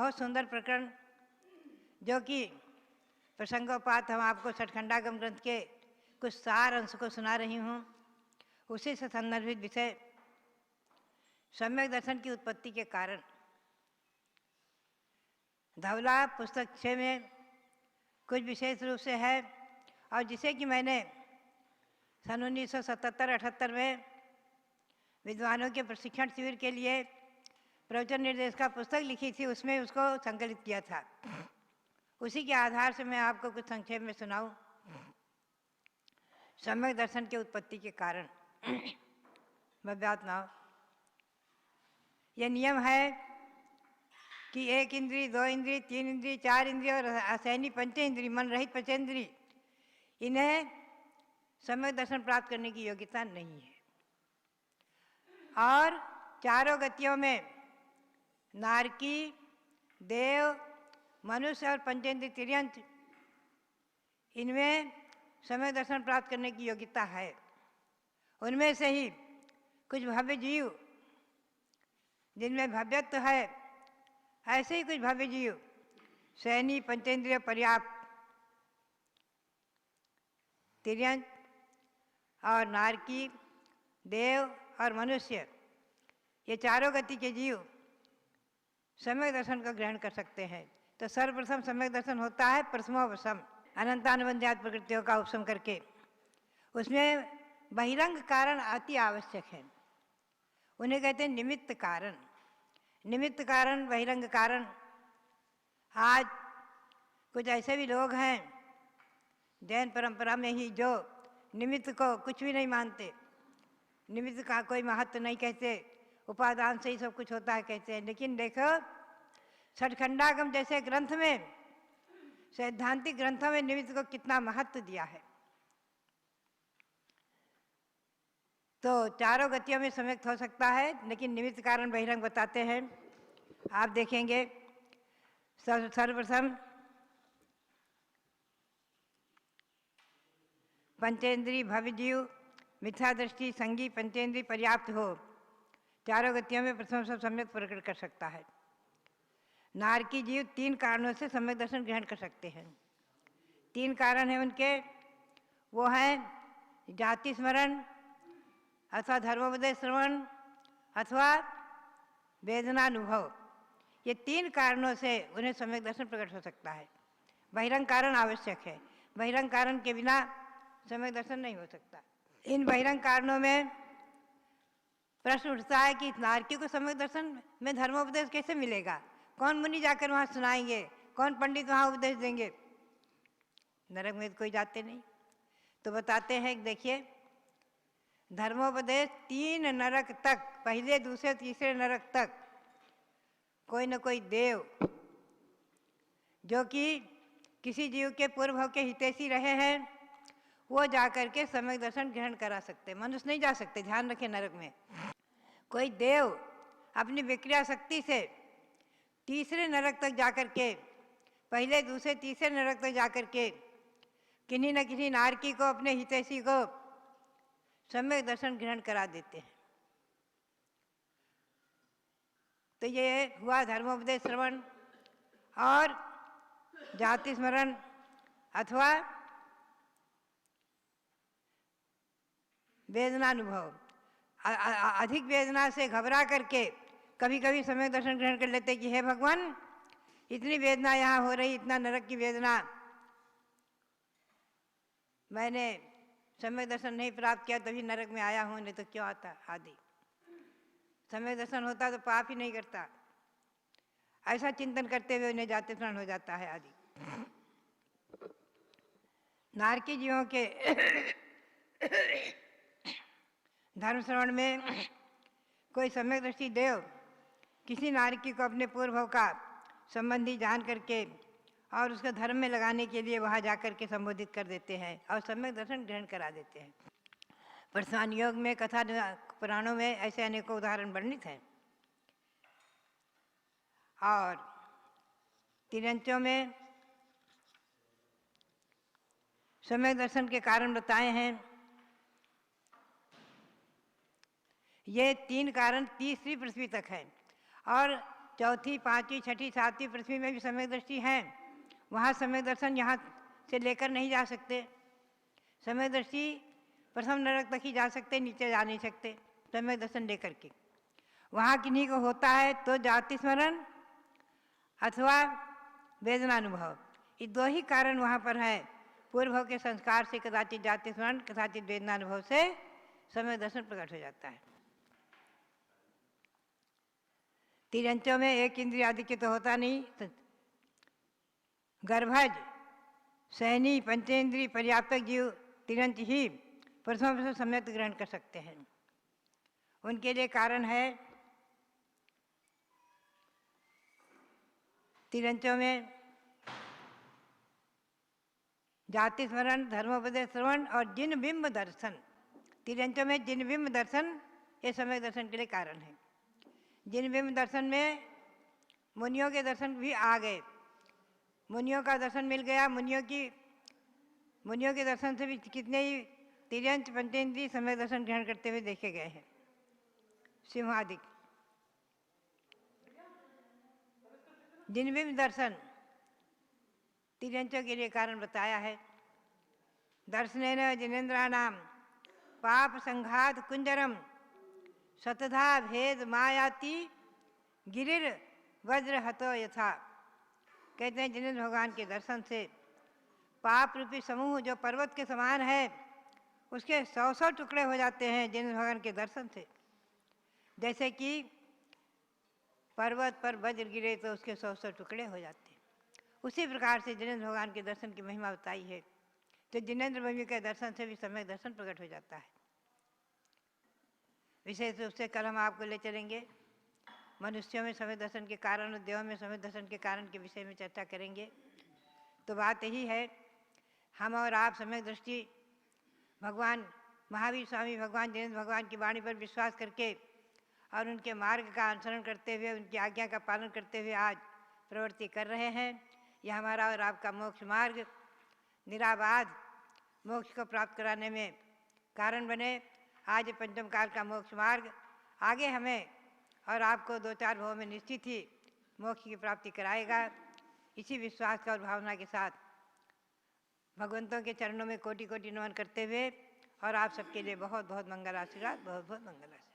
बहुत सुंदर प्रकरण जो कि प्रसंगोपात हम आपको छठखंडागम ग्रंथ के कुछ सार अंश को सुना रही हूँ। उसी से संदर्भित विषय सम्यक दर्शन की उत्पत्ति के कारण। धवला पुस्तक 6 में कुछ विशेष रूप से है और जिसे कि मैंने सन 1977-78 में विद्वानों के प्रशिक्षण शिविर के लिए प्रवचन निर्देश का पुस्तक लिखी थी, उसमें उसको संकलित किया था। उसी के आधार से मैं आपको कुछ संक्षेप में सुनाऊं। सम्यक दर्शन के उत्पत्ति के कारण। भव्यात्मा, यह नियम है कि 1 इंद्री, 2 इंद्री, 3 इंद्री, 4 इंद्री और असैनी पंचेंद्री, मन रहित पंचेंद्री, इन्हें सम्यक दर्शन प्राप्त करने की योग्यता नहीं है। और चारों गतियों में नारकी, देव, मनुष्य और पंचेंद्रिय तिर्यंत, इनमें सम्यक दर्शन प्राप्त करने की योग्यता है। उनमें से ही कुछ भव्य जीव जिनमें भव्यत्व है, ऐसे ही कुछ भव्य जीव सैनी, पंचेंद्रिय पर्याप्त, तिर्यंत और नारकी, देव और मनुष्य, ये चारों गति के जीव सम्यक दर्शन का ग्रहण कर सकते हैं। तो सर्वप्रथम सम्यक दर्शन होता है प्रथमोपशम, अनंतानुबंध्यात् प्रकृतियों का उपशम करके। उसमें बहिरंग कारण अति आवश्यक है। उन्हें कहते हैं निमित्त कारण। निमित्त कारण, बहिरंग कारण। आज कुछ ऐसे भी लोग हैं जैन परंपरा में ही जो निमित्त को कुछ भी नहीं मानते, निमित्त का कोई महत्व नहीं कहते, उपादान से ही सब कुछ होता है कहते हैं। लेकिन देखो, छठखंडागम जैसे ग्रंथ में, सैद्धांतिक ग्रंथों में निमित्त को कितना महत्व दिया है। तो चारों गतियों में सम्यक्त हो सकता है, लेकिन निमित्त कारण बहिरंग बताते हैं। आप देखेंगे सर्वप्रथम पंचेंद्री भव्य जीव, मिथ्या दृष्टि, संगी, पंचेंद्री पर्याप्त हो, चारों गतियों में प्रथम सब सम्यक प्रकट कर सकता है। नारकी जीव 3 कारणों से सम्यक दर्शन ग्रहण कर सकते हैं। 3 कारण हैं उनके, वो हैं जाति स्मरण अथवा धर्मोपदेश श्रवण अथवा वेदनानुभव। ये 3 कारणों से उन्हें सम्यक दर्शन प्रकट हो सकता है। बहिरंग कारण आवश्यक है। बहिरंग कारण के बिना सम्यक दर्शन नहीं हो सकता। इन बहिरंग कारणों में प्रश्न उठता है कि नारकी को सम्यक दर्शन में धर्मोपदेश कैसे मिलेगा? कौन मुनि जाकर वहाँ सुनाएंगे? कौन पंडित वहाँ उपदेश देंगे? नरक में कोई जाते नहीं। तो बताते हैं, देखिए, धर्मोपदेश 3 नरक तक, पहले, दूसरे, तीसरे नरक तक कोई न कोई देव जो कि किसी जीव के पूर्व होकर हितैषी रहे हैं, वो जाकर के सम्यक दर्शन ग्रहण करा सकते। मनुष्य नहीं जा सकते, ध्यान रखें। नरक में कोई देव अपनी विक्रिया शक्ति से तीसरे नरक तक जाकर के, पहले, दूसरे, तीसरे नरक तक जाकर के किन्हीं न किन्हीं नारकी को, अपने हितैषी को सम्यक दर्शन ग्रहण करा देते हैं। तो ये हुआ धर्मोपदेश श्रवण और जाति स्मरण अथवा वेदनानुभव। अधिक वेदना से घबरा करके कभी कभी सम्यक दर्शन ग्रहण कर लेते कि हे भगवान, इतनी वेदना यहाँ हो रही, इतना नरक की वेदना, मैंने सम्यक दर्शन नहीं प्राप्त किया तभी नरक में आया हूँ, नहीं तो क्यों आता आदि। सम्यक दर्शन होता तो पाप ही नहीं करता। ऐसा चिंतन करते हुए उन्हें जाति स्मरण हो जाता है आदि। नारकी जीवों के धर्म श्रवण में कोई सम्यक दृष्टि देव किसी नारकी को अपने पूर्व का संबंधी जान करके और उसको धर्म में लगाने के लिए वहाँ जाकर के संबोधित कर देते हैं और सम्यक दर्शन ग्रहण करा देते हैं। प्रस्थान योग में, कथा पुराणों में ऐसे अनेकों उदाहरण वर्णित हैं। और तिरंचों में सम्यक दर्शन के कारण बताए हैं। ये 3 कारण तीसरी पृथ्वी तक है। और चौथी, पांचवी, छठी, सातवीं पृथ्वी में भी सम्यक दृष्टि हैं, वहाँ सम्यक दर्शन यहाँ से लेकर नहीं जा सकते। सम्यक दृष्टि प्रथम नरक तक ही जा सकते, नीचे जा नहीं सकते सम्यक दर्शन लेकर के। वहाँ किन्हीं को होता है तो जाति स्मरण अथवा वेदनानुभव, ये दो ही कारण वहाँ पर है। पूर्व भव के संस्कार से कदाचित जाति स्मरण, कदाचित वेदनानुभव से सम्यक दर्शन प्रकट हो जाता है। तिरंचों में एक इंद्रिय आधिक्य तो होता नहीं। गर्भज, सहनी, पंचेंद्रिय पर्याप्तक जीव तिरंच ही प्रथम सम्यक ग्रहण कर सकते हैं। उनके लिए कारण है तिरंचों में जाति स्मरण, धर्मोपदेश श्रवण और जिन बिंब दर्शन। तिरंचों में जिन बिंब दर्शन ये सम्यक दर्शन के लिए कारण है। जिन बिंब दर्शन में मुनियों के दर्शन भी आ गए, मुनियों का दर्शन मिल गया। मुनियों के दर्शन से भी कितने ही तिर्यंच पंचेंद्रिय सम्यक दर्शन ग्रहण करते हुए देखे गए हैं। सिंहादिक जिनबिंब दर्शन तिर्यंचों के लिए कारण बताया है। दर्शनेन जिनेन्द्राणाम पाप संघात कुंजरम शतधा भेद मायाति गिरिर वज्र हतो यथा। कहते हैं जिनेन्द्र भगवान के दर्शन से पाप रूपी समूह जो पर्वत के समान है उसके 100 टुकड़े हो जाते हैं जिनेन्द्र भगवान के दर्शन से। जैसे कि पर्वत पर वज्र गिरे तो उसके 100 टुकड़े हो जाते हैं, उसी प्रकार से जिनेन्द्र भगवान के दर्शन की महिमा बताई है। तो जिनेन्द्र भूमि के दर्शन से भी सम्यक दर्शन प्रकट हो जाता है। विशेष रूप से कल हम आपको ले चलेंगे, मनुष्यों में सम्यक दर्शन के कारण और देवों में सम्यक दर्शन के कारण के विषय में चर्चा करेंगे। तो बात यही है, हम और आप सम्यक दृष्टि भगवान महावीर स्वामी भगवान जिनेन्द्र भगवान की वाणी पर विश्वास करके और उनके मार्ग का अनुसरण करते हुए, उनकी आज्ञा का पालन करते हुए आज प्रवृत्ति कर रहे हैं। यह हमारा और आपका मोक्ष मार्ग निराबाध मोक्ष को प्राप्त कराने में कारण बने। आज पंचम काल का मोक्ष मार्ग आगे हमें और आपको 2-4 भवों में निश्चित ही मोक्ष की प्राप्ति कराएगा। इसी विश्वास का और भावना के साथ भगवंतों के चरणों में कोटि कोटि नमन करते हुए और आप सबके लिए बहुत बहुत मंगल आशीर्वाद, बहुत बहुत मंगल आशीर्वाद।